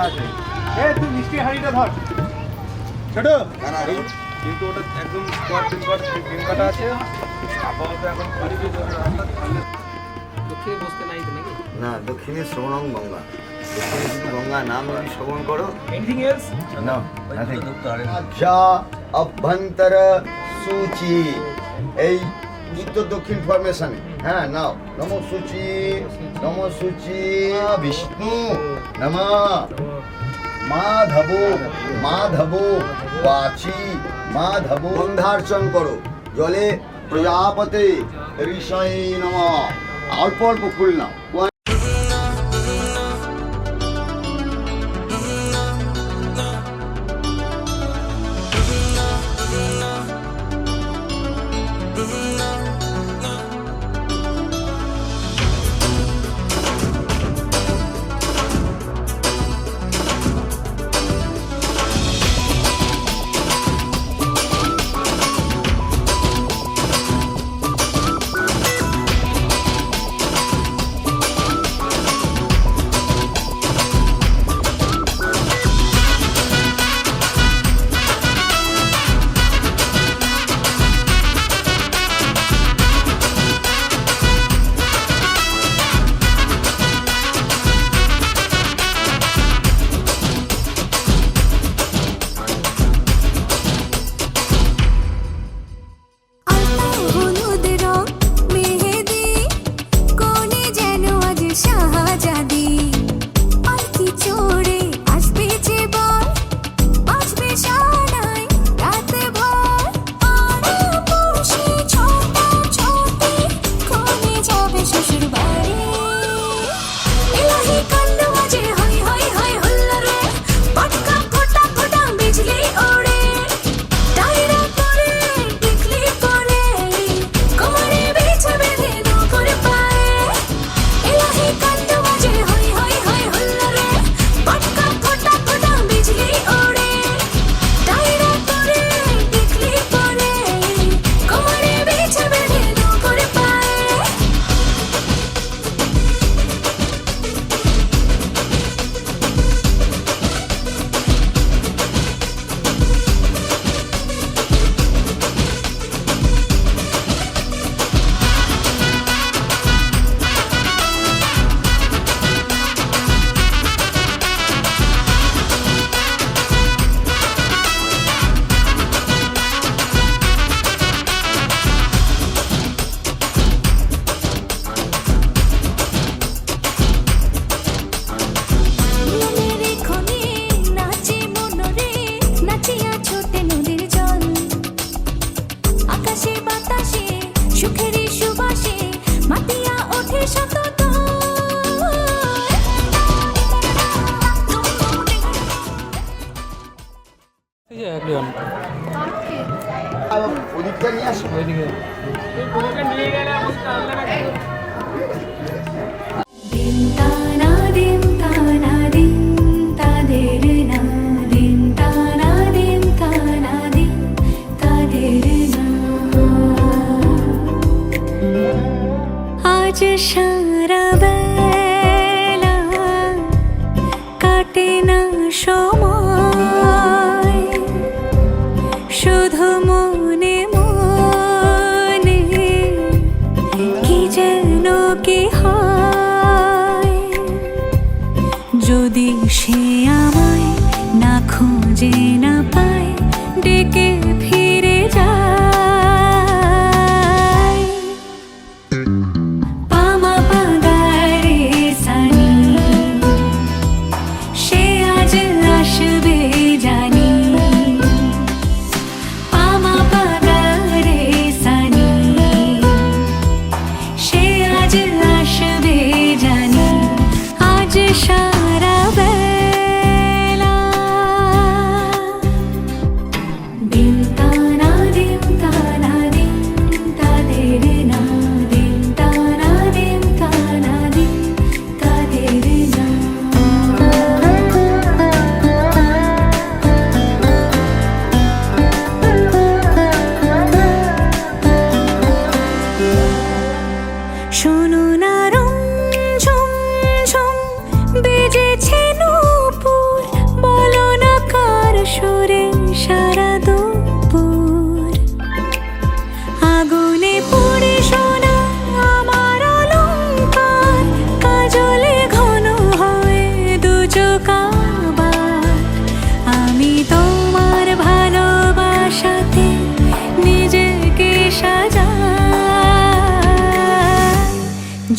আছে। তুই মিষ্টি হাঁড়িটা ধর ছোট। কিন্তু ওটা একদম দিন কাটা আছে আপাতত এখন দক্ষিণে বসতে নাই তো নাকি? না, দক্ষিণে শ্রবণং গঙ্গা। দক্ষিণে শুধু গঙ্গা নাম যদি শ্রবণ করো। Anything else? না, আচ্ছা অভ্যন্তর সূচি এই উত্তর দক্ষিণ ফরমেশনে। হ্যাঁ নাও, নম সূচি নম সূচি বিষ্ণু নম মাধব মাধব বাচি মাধব। গন্ধার্চন করো জলে প্রজাপতে ঋষয় নম। অল্প অল্প ফুল নাও। ওদিকটা নিয়ে আসো। ওইদিকে নিয়ে গেলে অবস্থা আলাদা। আজ সারা বেলা কাটে না সময়, শুধু মনে মনে কি যেন কি হয়। যদি সে আমায় না খুঁজে না পায়, ডেকে ফিরে যায়। আসবে জানি, পামা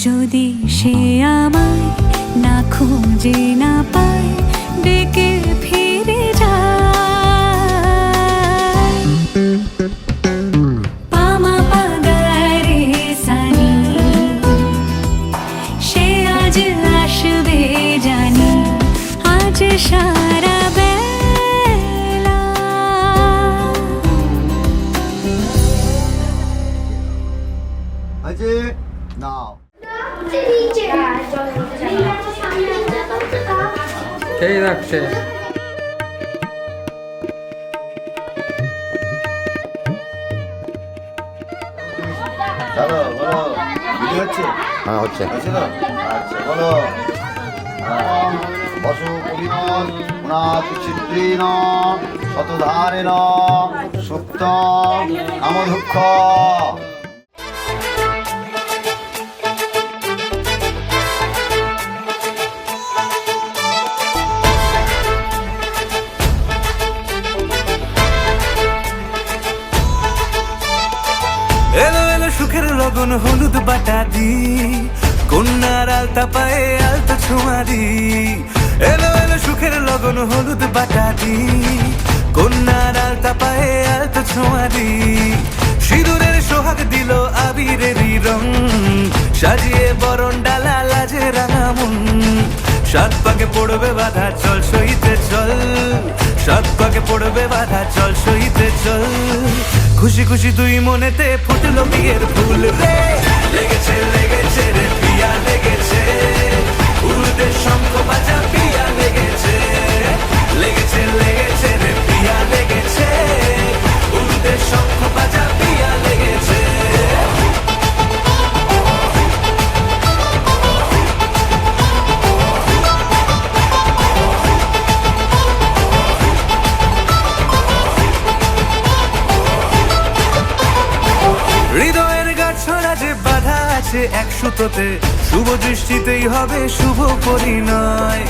যদি সে আমায় না খুঁজে না পায় ডেকে ফিরে যায় পামা পাগারে সানি সে আজ আসবে জানি আজ সারা বেলা আছে নাও সেই রাখছে চলো বলো ভিডিও হচ্ছে? হ্যাঁ হচ্ছে। আছে তো? আচ্ছা বলো। বসু কবিন পুনাচিত্রেণ শতধারেণ সুপ্ত আমধুক্ষ। এলো এলো সুখের লগন হলুদ বাটা দি কন্যার আলতা পায়ে আলতা ছোঁয়া দি এলো এলো সুখের লগন হলুদ বাটা দি কন্যার আলতা পায়ে আলতা ছোঁয়া দি সিঁদুরের সোহাগ দিল আবিরেরই রং সাজিয়ে বরণ ডালা লাজে রাঙা মন সাত পাকে পড়বে বাধা চল সইতে চল সাত পাকে পড়বে বাধা চল সইতে চল খুশি খুশি দুই মনেতে ফুটলো বিয়ের ফুল রে লেগেছে লেগেছে রে পিয়া লেগেছে উড়তে শঙ্খ বাজা পিয়া লেগেছে লেগেছে লেগেছে রে পিয়া লেগেছে উড়তে শঙ্খ বাজা পিয়া লেগেছে হৃদয়ের গাছড়া যে বাধা আছে এক সুতোতে শুভ দৃষ্টিতেই হবে শুভ পরিণয়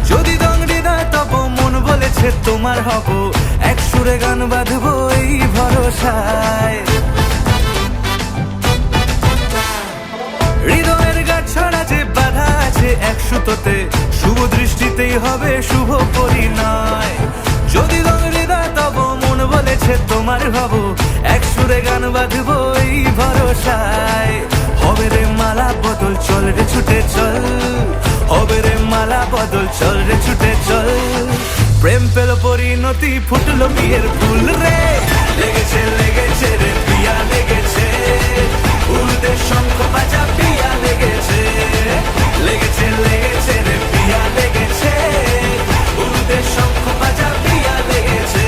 যদি দংড়ি দেয় তব মন বলেছে তোমার হব এক সুরে গান বাঁধবো এই ভরসায় হৃদয়ের গাছড়া যে বাধা আছে এক সুতোতে শুভ দৃষ্টিতেই হবে শুভ পরিণয় যদি দংড়ি দেয় তব মন বলেছে তোমার হব এক সুরে গান বাঁধবো এই ভরসায় হবে রে মালা বদল চল রে ছুটে চল হবে রে মালা বদল চল রে ছুটে চল প্রেম পেল পরিণতি ফুটলো বিয়ের ফুল রে লেগেছে লেগেছে রে পিয়া লেগেছে উড়তে শঙ্খ বাজা পিয়া লেগেছে লেগেছে লেগেছে রে পিয়া লেগেছে উড়তে শঙ্খ বাজা পিয়া লেগেছে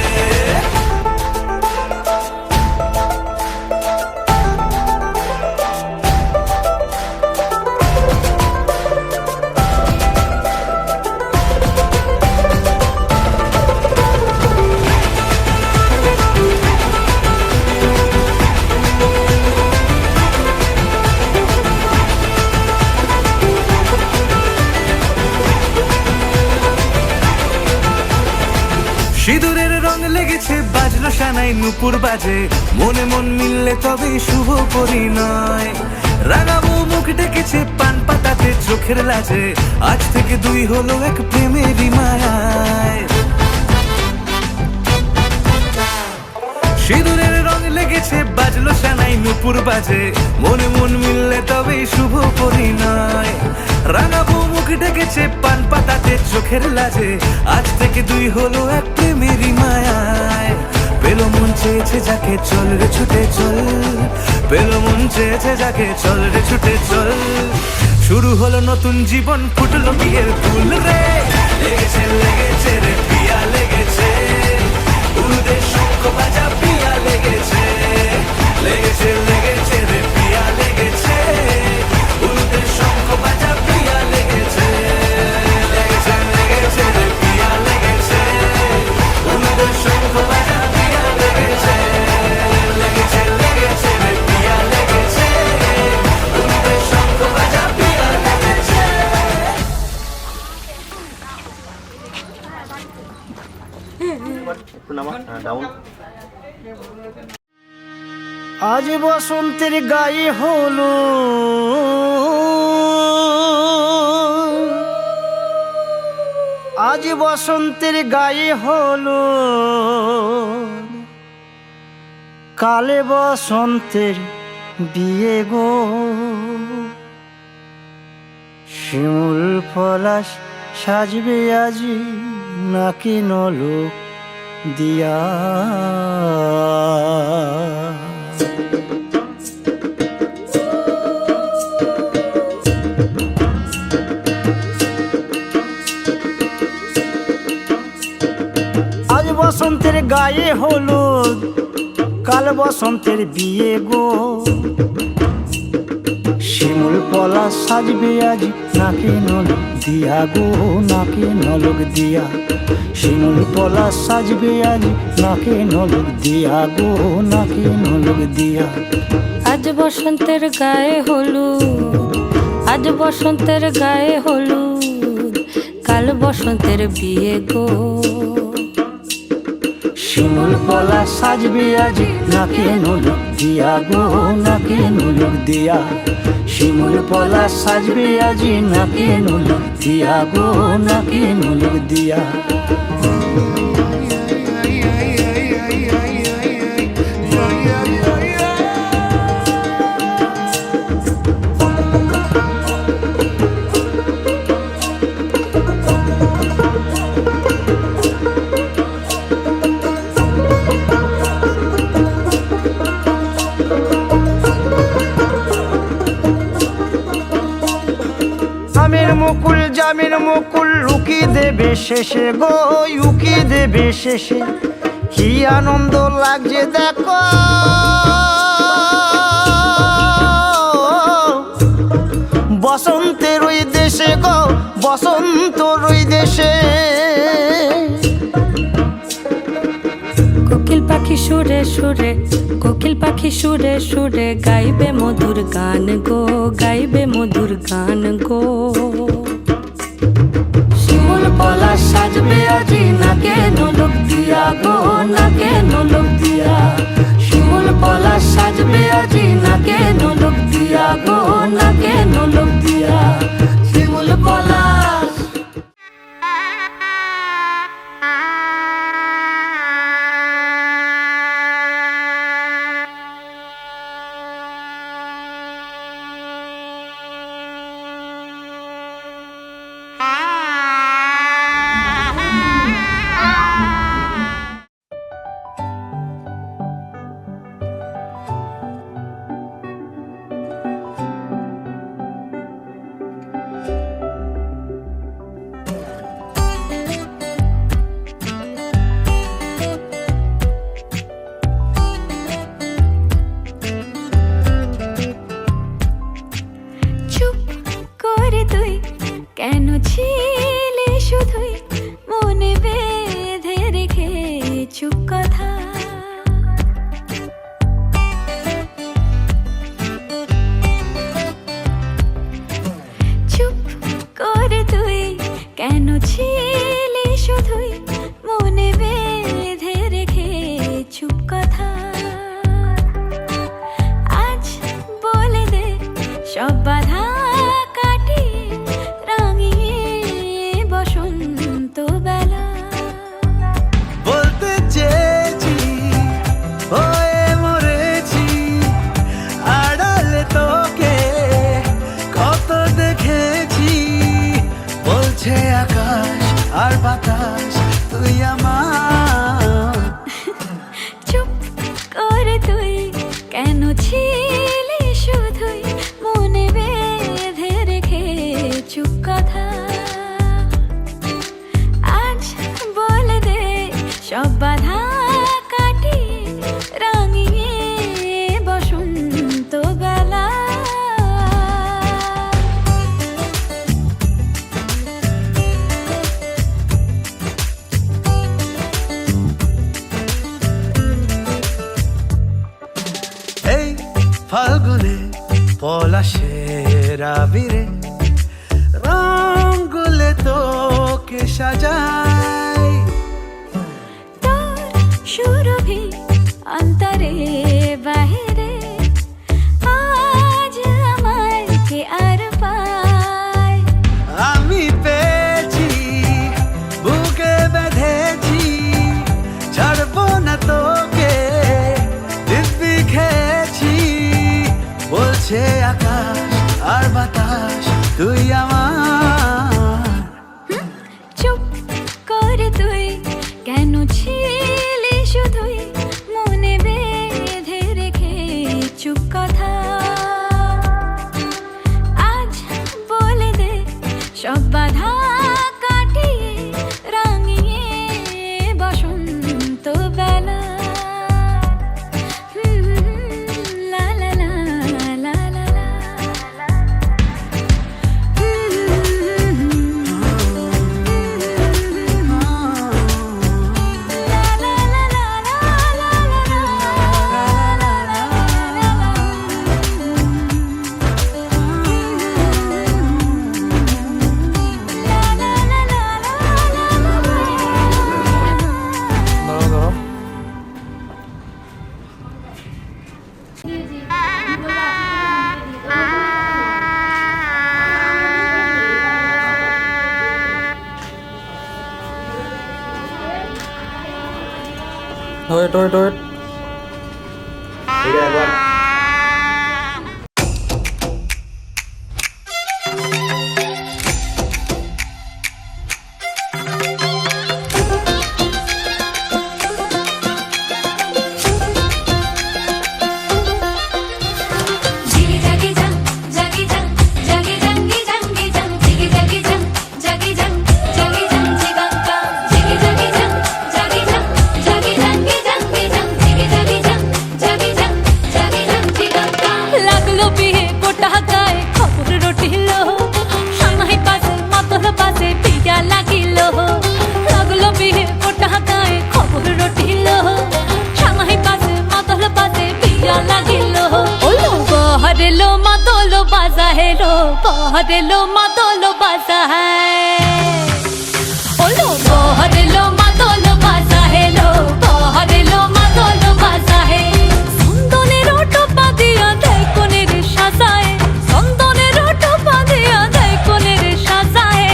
সিঁদুরের রং লেগেছে বাজলো সানাই নুপুর বাজে মনে মন মিললে তবে শুভ পরিণয় রাঙাবো মুখ ডেকেছে পান পাতাতে চোখের লাজে আজ থেকে দুই হলো এক প্রেমেরই মায়ায় সিঁদুরের রং লেগেছে বাজলো সানাই নুপুর বাজে মনে মন মিললে তবে শুভ পরিণয় রাঙাবো মুখ ডেকেছে পান পাতাতে চোখের লাজে আজ থেকে দুই হলো এক প্রেমেরই মায়ায় পেলো মন চেয়েছে যাকে চল রে ছুটে চল পেলো মন চেয়েছে যাকে চল রে ছুটে চল শুরু হলো নতুন জীবন ফুটলো বিয়ের ফুল রে লেগেছে লেগেছে রে পিয়া লেগেছে উড়তে শঙ্খ বাজা পিয়া লেগেছে লেগেছে লেগেছে রে পিয়া লেগেছে উড়তে শঙ্খ বাজা পিয়া লেগেছে লেগেছে লেগেছে রে পিয়া লেগেছে উড়তে শঙ্খ বাজা পিয়া লেগেছে লেগেছে লেগেছে রে পিয়া লেগেছে উড়তে শঙ্খ বাজা পিয়া লেগেছে আজ বসন্তের গায়ে হলো আজ বসন্তের গায়ে হলো, কালে বসন্তের বিয়ে গো। শিমুল পলাশ সাজবে আজি নাকি নলোক দিয়া। আজ বসন্তের গায়ে হলুদ, কাল বসন্তের বিয়ে গো। শিমুল পলাশ সাজবে আজ নাকি নলোক দিয়া গো, নাকি নলোক দিয়া। শিমুল পলাশ সাজবে আজ নাকি নলোক দিয়া গো, নাকি নলোক দিয়া। আজ বসন্তের গায়ে হলুদ, আজ বসন্তের গায়ে হলুদ, কাল বসন্তের বিয়ে গো। শিমুল পলাশ সাজবে আজ নাকি নলোক দিয়া গো, নাকি নলোক দিয়া। শিমুল পলাশ সাজবে আজ নাকি নলোক দিয়া গো, নাকি নলোক দিয়া। আমের মুকুল জামের মুকুল লুকি দেবে শেষে গো, উকি দেবে শেষে। কি আনন্দ লাগছে দেখো, বসন্তের ওই দেশে গো, বসন্তর ওই দেশে। কোকিল পাখি সুরে সুরে, কোকিল পাখি সুরে সুরে গাইবে মধুর গান গো, গাইবে মধুর গান গো। শিমুল পলাশ সাজবে আজি নাকে নলোক দিয়া গো, নাকে নলোক দিয়া। শিমুল পলাশ সাজবে আজি নাকে নলোক দিয়া গো, নাকে নলোক দিয়া। শিমুল পলাশ। চুপ করে তুই কেন ছিলি শুধুই মনে বেঁধে রেখে চুপ কথা। চুপ করে তুই কেন ছিলি শুধুই মনে বেঁধে রেখে চুপ কথা। আজ বলে দে সব বাধা কাটিয়ে রাঙিয়ে বসন্ত বেলা। বলতে চেয়েছি হয়ে মরেছি, আড়ালে তোকে কত দেখেছি। বলছে আকাশ আর বাতাস তুই আমার। চুপ করে তুই কেন ছিলি শুধুই মনে বেঁধে রেখে চুপ কথা। আজ বলে দে সব বাধা কাটিয়ে রাঙিয়ে বসন্ত বেলা। এই ফাল্গুনে পলাশের আবিরে রঙগুলে তোকে সাজাই। তোর সুরভি অন্তরে বাহিরে আজ আমায় কে আর পায়। আমি পেয়েছি তুই আমার। চুপ করে তুই কেন ছিলি শুধুই মনে বেঁধে রেখে চুপ কথা আজ বলে দে সব বাধা কাটিয়ে রাঙিয়ে বসন্ত বেলা লা লা লা লা লা লা ধরো ধরো ওয়েট ওয়েট ওয়েট এটা একবার জিগি জাগি জাং জাগি জাং জাগি জাঙ্গি জাঙ্গি জাং জিগি জাগি জাং জাগি জাং জাগি জাং জিগাঙ্গা জিগি জাগি জাং জাগি জাং জাগি জাঙ্গি জাঙ্গি জাং জিগি জাগি জাং জাগি জাং জাগি জাং জিগাঙ্গা লাগলো বিয়ে গোটা গায়ে খবর রটিল সামাই পাশে মাতল পাশে পিয়া লাগিল লাগলো বিয়ে গোটা গায়ে খবর রটিল সামাই পাশে মাতল পাশে পিয়া লাগিল ওলো বহরেলো মাতল বাজা হেলো বহরেলো মাতল বাজা ওলো বহরেলো মাতল বাজা হেলো বহরেলো মাতল বাজা হে সন্দনের টোপা দিয়া দেয় কোনের সাজায় সন্দনের টোপা দিয়া দেয় কোনের সাজায়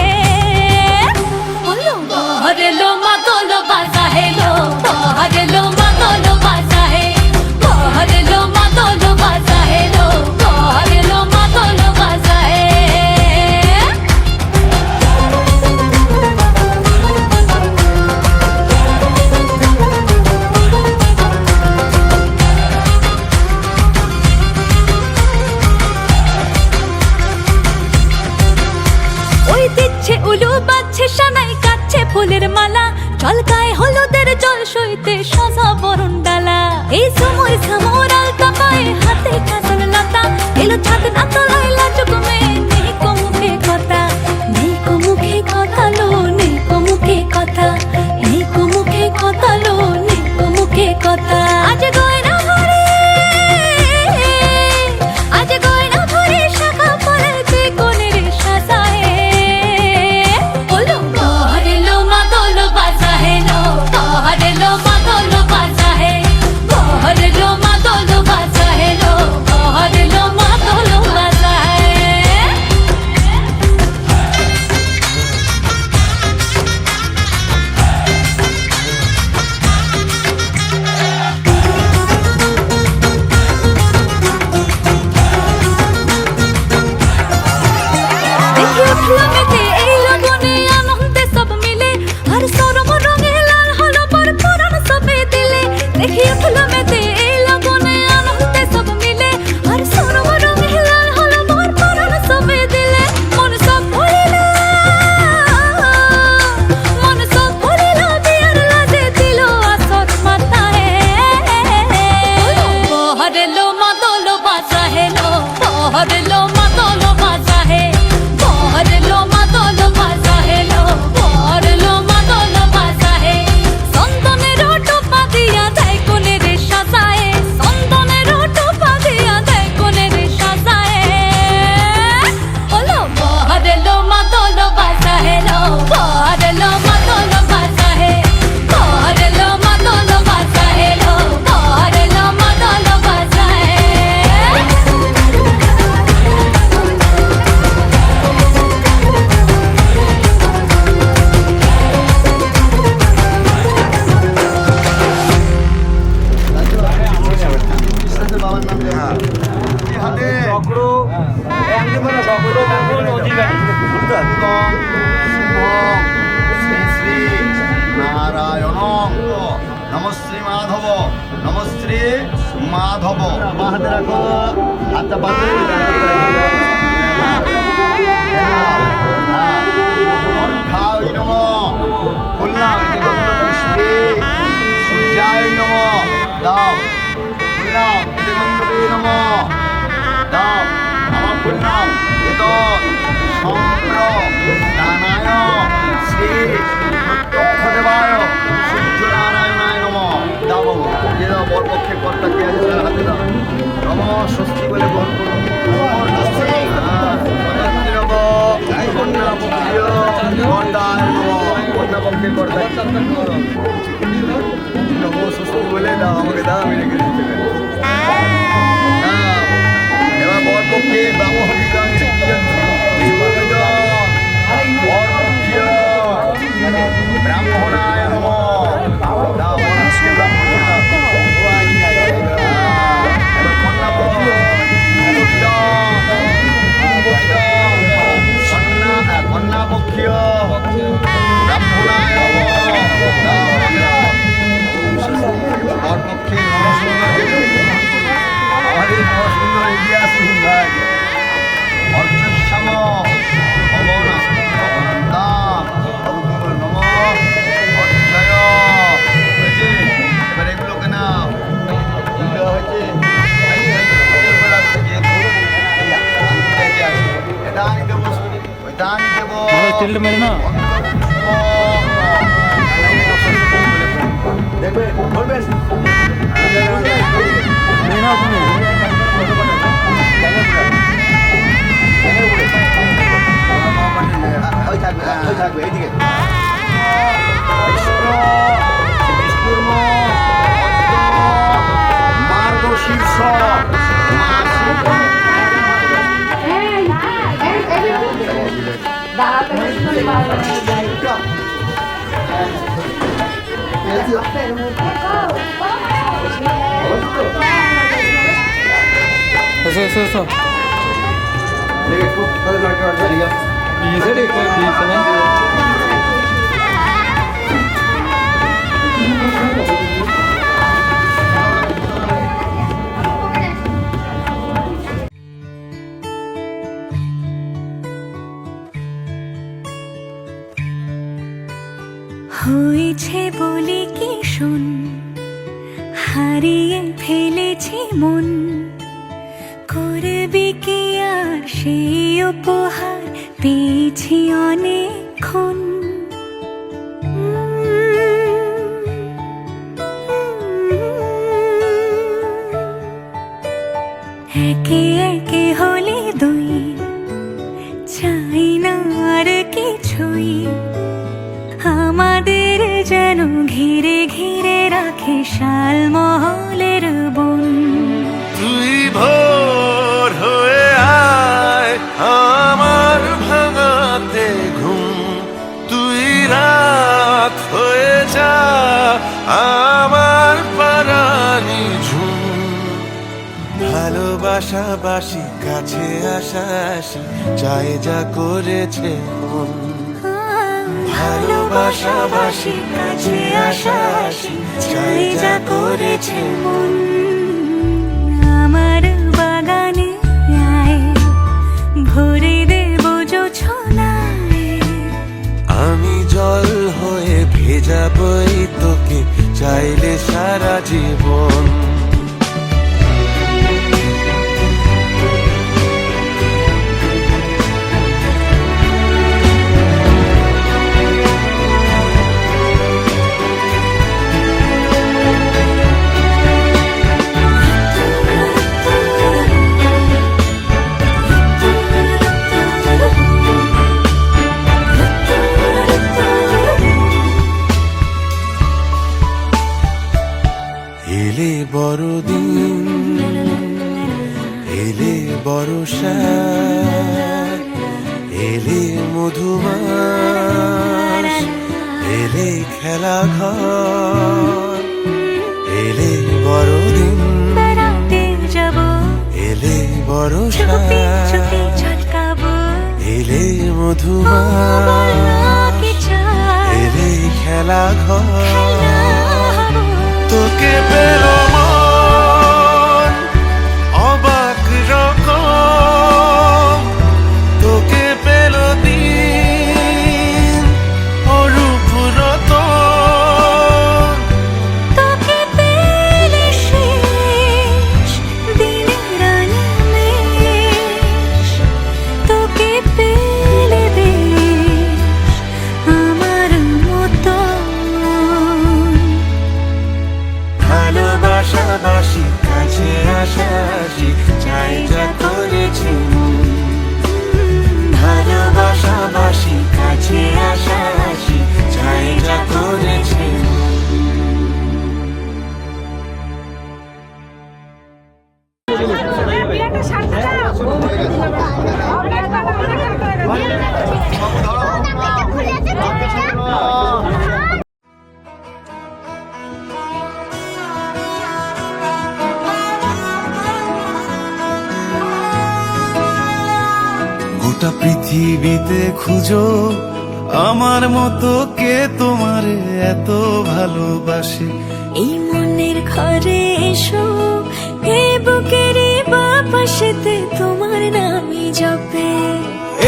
ওলো বহরেলো মাতল বাজা হেলো বহরেলো মাতল বাজা হে বহরেলো মাতল বাজা হেলো বহরেলো মাতল বাজা হে ওই দিচ্ছে উলু বাজছে সানাই কাচ্ছে ফুলের মালা জল গায়ে হলুদের জল সইতে সাজা বরণ ডালা এই সময় সামরাল কাপায় হাতে কাজল লতা এলো ছাদ না তলায় লাজুক মেয়ে নেই কো মুখে কথা নেই কো মুখে কথা লো নেই কো মুখে কথা নেই কো মুখে কথা লো নেই কো মুখে কথা আজ গয়না ভরে আজ গয়না ভরে শাখা পড়েছে কোনের সাজায় ওলো বহরেলো মাতল বাজা হেলো বহরেলো মাতল বাজা হে বহরেলো মাতল বাজা হেলো বহরেলো মাতল বাজা হে দেখি উঠলো মেতে এই লগনে আনন্দে সব মিলে আর সরম রঙে লাল হলো পর পরাণ সবে দিলে দেখি উঠলো মেতে এই লগনে আনন্দে সব মিলে আর সরম রঙে লাল হলো পর পরাণ সবে দিলে মন সব ভরিল বিয়ার লাজে দিল আসর মাথায় বহরেলো মাতল বাজা হেলো বহরেলো মাতল বাজা হে বহরেলো শ্রী মাধব, নমশ্রী মাধব। বাঁ হাতে রাখো, হাতটা পাতে অর্ঘায় নমঃ, খুললাম পুষ্পে সূর্যায় নমঃ, দাও খুললাম গন্ধবে নমঃ, দাও আমার খুললাম এত সম্প্র দানায় শ্রী প্রত্যক্ষ দেবায় সূর্যনারায়ণায় নমঃ। দাও বাবু, যে দাও বরপক্ষের কর্তা কে আছে তার হাতে দাও। নমঃ স্বস্তি বলে বল করুন। কন্যাপক্ষের কর্তা নমঃ স্বস্তি বলে দাও আমাকে, দাও আমি রেখে দিতে পারি। এবার বরপক্ষে ব্রাহ্মণায় নমঃ। দাও বরপক্ষে ব্রাহ্মণকে দাও। এবার কন্যাপক্ষ কন্যাপক্ষীয় ব্রাহ্মণায় বরপক্ষে আমাদের নরসুন্দর এগিয়ে আসুন ভাই। অর্জস্যাম নম অর্জয় হয়েছে। এবার এগুলোকে না হয়েছে এটা আনি দেবো, ওইটা আনি দেবো। দেখবে বলবেন থাকবে এইদিকে বিষ্ণুর মার্গ শীর্ষ এসো এসো এসো ইসে রে কই ইসে না হয়েছে বলে কি শোন, হারিয়ে ফেলেছি মন, করবি কি আর সেই উপহার পেয়েছি অনেকক্ষণ। একে একে হলে দুই, চাই না আর কিছুই, আমাদের যেন ঘিরে ঘিরে রাখে শালমহলের বন। তুই ভোর হয়ে আয় আমার ভাঙাতে ঘুম, তুই রাত হয়ে যা আমার পারানি ঝুম। ভালোবাসাবাসি কাছে আসাসি চাই যা করেছে মন, ভালোবাসাবাসি কাছে আসাসি চাই যা করেছে মন। আমার বাগানে আয়, ভরে দেব জোছনায়, আমি জল হয়ে ভেজাবই তোকে চাইলে সারা জীবন। এলে বড়দিন, এলে বর্ষা, এলে মধুমাস, এলে খেলা ঘর, এলে বড়দিন, বেড়াতে যাব, এলে বর্ষা, চুপি চুপি ঝলকাবো, এলে মধুমাস, কি চাই, এলে খেলা ঘর, হবো। তো তোকে পেল মন অবাক রকম, তোকে পেল দিন অরূপ রতন। তোকে পেলে শেষ দিনের আনিমেষ, তোকে পেলে বেশ আমার মতো। ভালোবাসাবাসি কাছে আসাসি চাই যা করেছি মন। ভালোবাসাবাসি কাছে আসাসি চাই যা করেছি মন। গোটা পৃথিবীতে খুঁজো আমার মতো কে তোমারে এত ভালোবাসে। এই মনের ঘরে এসো, এ বুকের বাপাশেতে তোমার নামই জপে।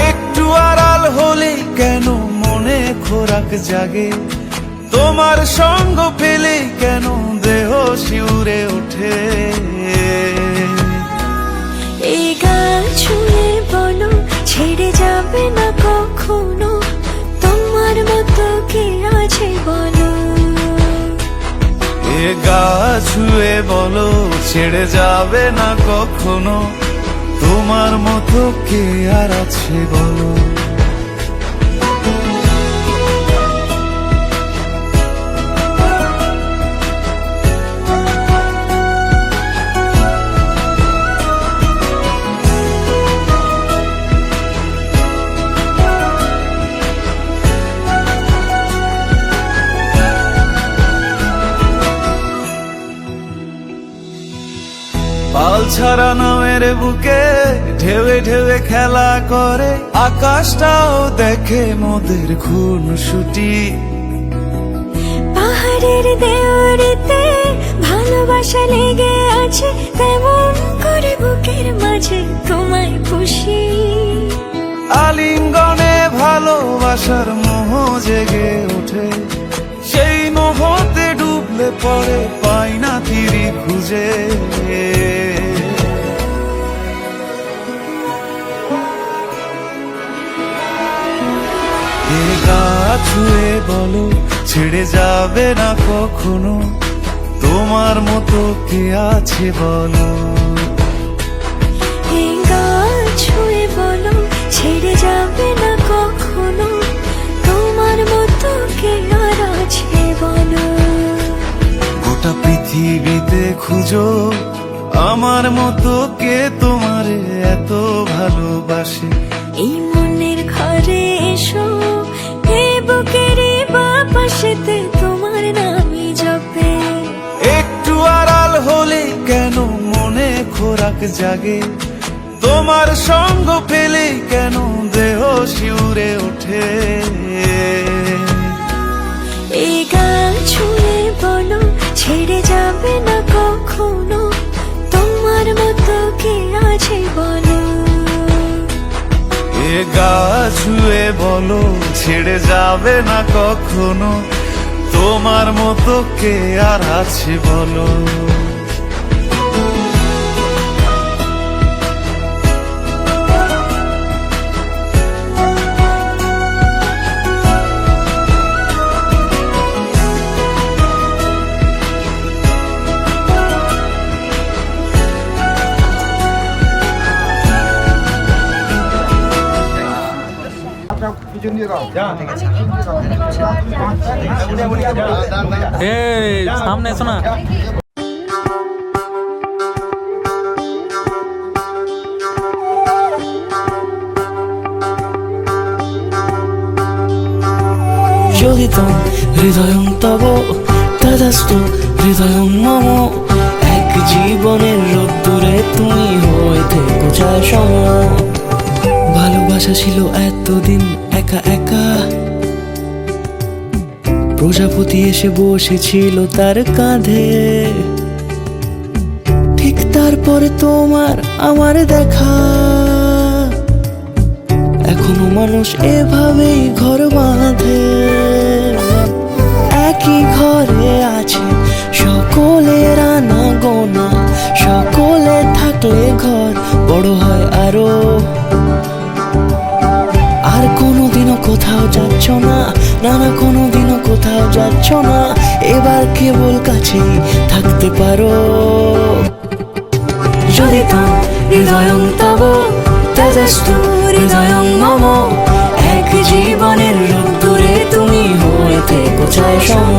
একটু আড়াল হলে কেন মনে খোরাক জাগে, তোমার সঙ্গ পেলে কেন দেহ শিউরে ওঠে। এই গান ছুঁয়ে বলো ছেড়ে যাবে না কখনো, তোমার মতো কে আছে বলো। এ গা ছুঁয়ে বলো ছেড়ে যাবে না কখনো, তোমার মতো কে আর আছে বলো। পাল ছাড়া নামের বুকে ঢেউে ঢেউে খেলা করে, আকাশটাও দেখে মোদের খুনসুটি। পাহাড়ের দেওয়ারিতে ভালোবাসা লেগে আছে, তেমন করে বুকের মাঝে তোমায় খুশি। আলিঙ্গনে ভালোবাসার মোহ জেগে ওঠে, সেই মোহতে ডুবলে পড়ে পাই না তীরি খুঁজে। এ গা ছুঁয়ে বলো ছেড়ে যাবে না কখনো, তোমার মতো কে আছে বলো। এই গান ছুঁয়ে বলো ছেড়ে যাবে না কখনো, তোমার মতো কে আর আছে বলো। গোটা পৃথিবীতে খুঁজো আমার মতো কে তোমারে এত ভালোবাসে। এই মনের ঘরে এসো, এ বুকের বাপাশেতে তোমার নামই জপে। একটু আড়াল হলে কেন মনে খোরাক জাগে, তোমার সঙ্গ পেলে কেন দেহ শিউরে ওঠে। এই গান ছুঁয়ে বলো ছেড়ে যাবে না কখনো, তোমার মতো কে আছে বলো। এ গা ছুঁয়ে বলো ছেড়ে যাবে না কখনো, তোমার মতো কে আর আছে বলো। এই সামনে এসো না। যোগিতং হৃদয়ং তব তদাস্তু হৃদয়ং মম। এক জীবনের রোদ্দুরে তুমি হয়ে থেকো যায় সম। ভালোবাসা ছিল এতদিন একা একা, প্রজাপতি এসে বসেছিল তার কাঁধে, ঠিক তারপরে তোমার আমার দেখা। এখনো মানুষ এভাবেই ঘর বাঁধে, একই ঘরে আছে সকলের আনা গোনা, সকলে থাকলে ঘর বড় হয় আরো। আর কোনোদিনও কোথাও যাচ্ছ না, না না কোনোদিনও কোথাও যাচ্ছ না, এবার কেবল কাছেই থাকতে পারো। যদি তো হৃদয়ং তব তেজস্তু হৃদয়ং মম, এক জীবনের রোদ্দুরে তুমি হয়ে থেকো ছায় সম।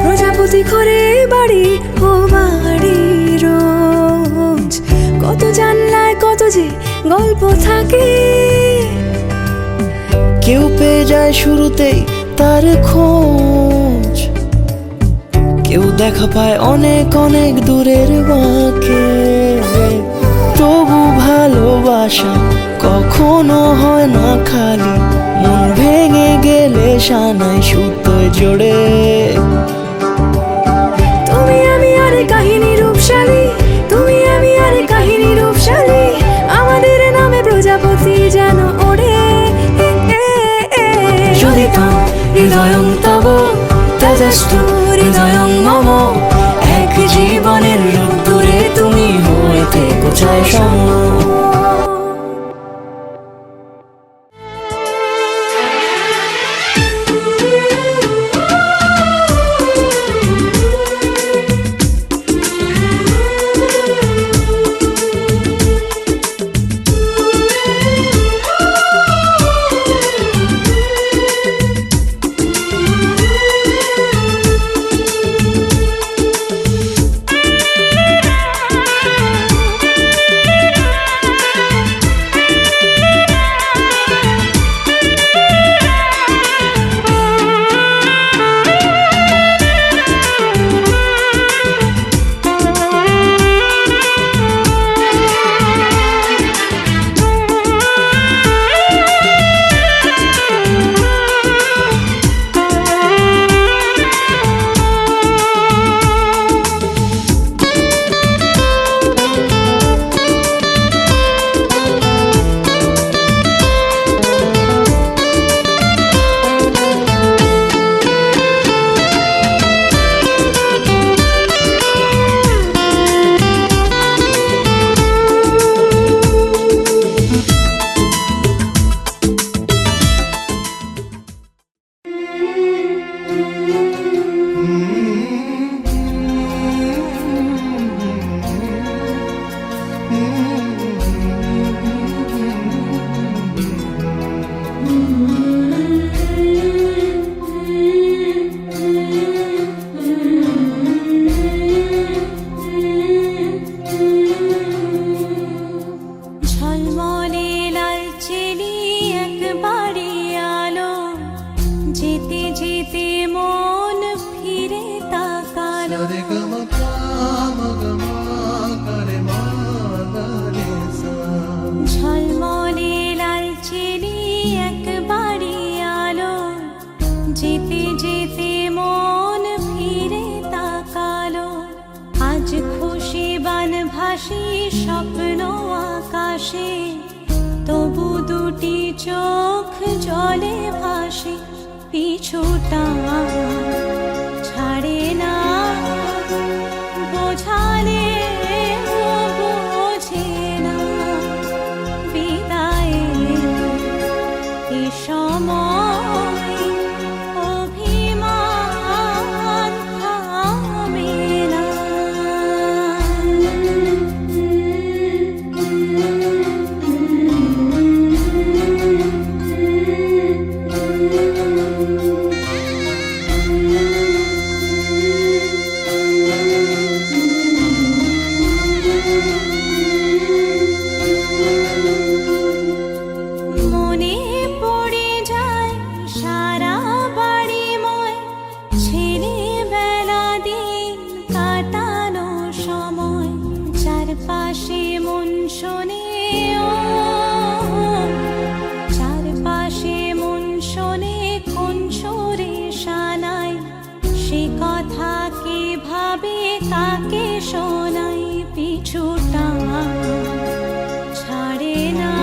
প্রজাপতি ঘরে বাড়ি ও বাড়ি রোজ, কত জানলায় কত যে গল্প থাকে। কেউ পেয়ে যায় শুরুতেই তার খোঁজ, কেউ দেখা পায় অনেক অনেক দূরের বাঁকে। তবু ভালোবাসা কখনো হয় না খালি, মন ভেঙে গেলে সানাই সুতোয় জোড়ে। তুমি আমি আরে কাহিনী রূপশালী, তুমি আমি আরে কাহিনী রূপশালী, আমাদের নামে প্রজাপতি যেন ওড়ে। যদি তো হৃদয়ং তব তেজস্তু হৃদয়ং মম, এক জীবনের রোদ্দুরে তুমি হয়ে থেকো ছায় সম। ঝলমলে লাল চিনি একবারই আলো, যেতে যেতে মন ফিরে তাকালো। আজ খুশি বান ভাসি স্বপ্ন আকাশে, তবু দুটি চোখ জলে ভাসে। পিছুটা ছাড়ে না, বোঝালে বোঝে না। বিদায়ের এ সময় অভিমান থামে না। মনে পড়ে যায় সারা বাড়িময় ছেলেবেলা দিন কাটানো সময়। চারপাশে মন শোনে ও, চারপাশে মন তাকে শোনাই পিছুটা ছাড়ে না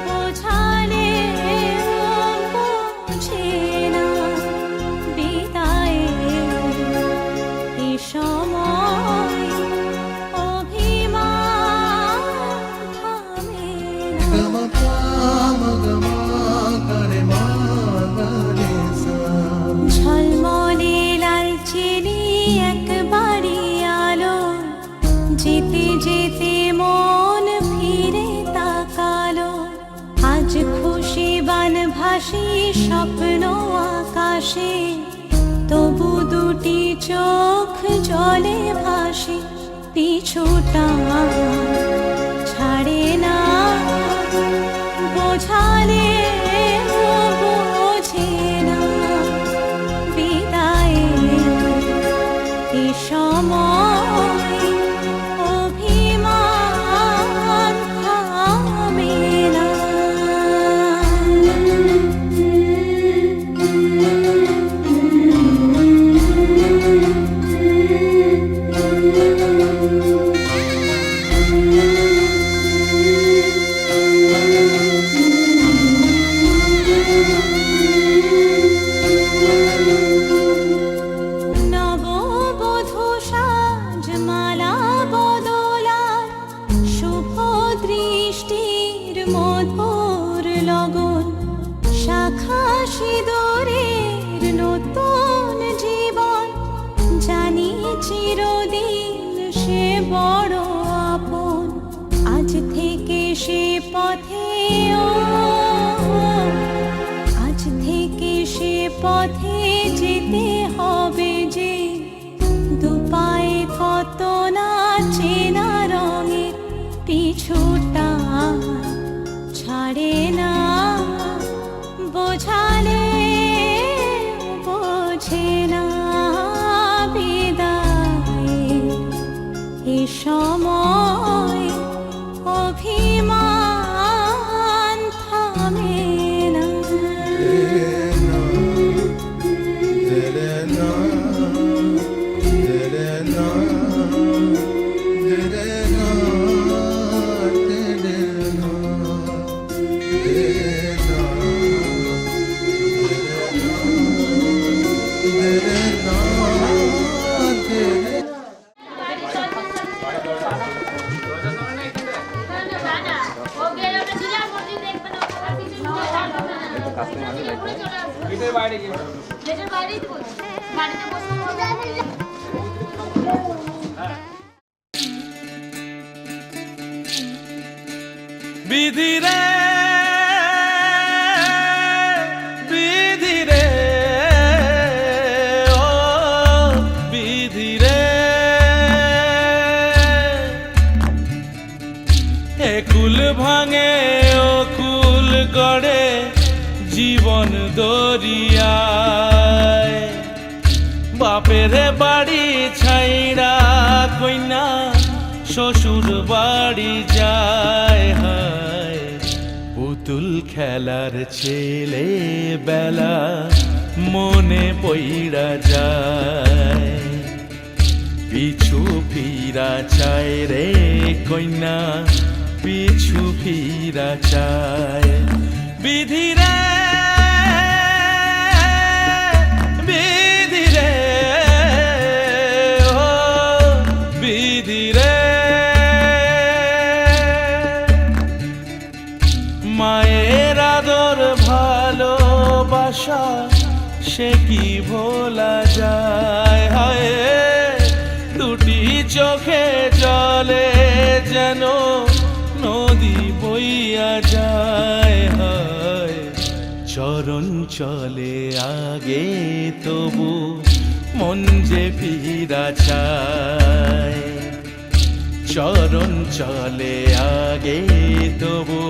বোঝালে বোঝে না বিদায়ে এ সময় অভিমান থামে না ঝলমলে লালচেনে একবারই আলো যেতে যেতে মন ফিরে তাকালো আজ খুশি বান ভাসি স্বপ্ন আকাশে তবু দুটি চোখ জলে ভাসে পিছুটা ছাড়ে না বোঝালে বোঝে না বিদায়ে এ সময় অভিমান থামে না নববধূ সাজমালা বদলার শুভ দৃষ্টির মধুর লগন শাখা সিঁদুরের নতুন জীবন জানি চিরদিন সে বড় আপন আজ থেকে সে পথে আজ থেকে সে পথে যেতে হবে যে দুপায়ে কত না চেনা রঙে পিছুটা ছাড়ে না বোঝালে বোঝে না বিদায়ে এ সময় অভিমান থামে না বিধি রে বিধি রে ও বিধি রে একুল ভাঙে ও কুল গড়ে জীবন দরিয়ায় বাপের বাড়ি ছাইড়া কইনা শ্বশুর বাড়ি যায় হায় পুতুল খেলার ছেলে বেলা মনে পইড়া যায় পিছু ফিরা চায় রে কইনা পিছু ফিরা চায় বিধি রে বিধি রে ও বিধি রে মায়ের আদর ভালোবাসা সে কি ভোলা যায় হায় দুটি চোখে জলে যেন নদী বইয়া যায় হায় চরণ চলে আগে তবু মন যে ফিরা চায় চরণ চলে আগে তবু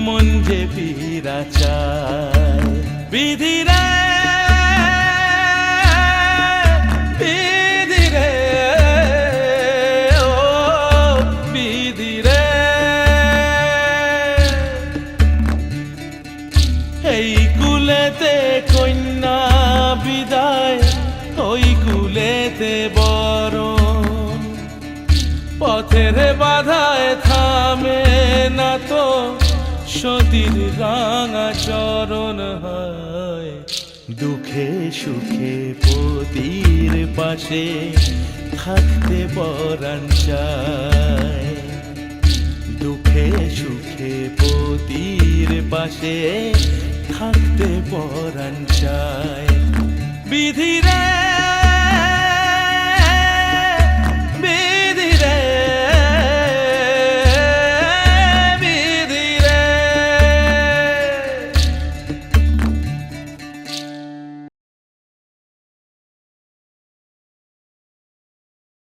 মন যে ফিরা চায় বিধি রে বিধি রে ও বিধি রে এই কুলেতে কন্যা বিদায় ওই কুল ফুলেতে বরণ পথের বাধায় থামে না তো সতীর রাঙা চরণ হয় দুঃখে সুখে পতির পাশে থাকতে পরাণ চায় দুঃখে সুখে পতির পাশে থাকতে পরাণ চায় বিধিরে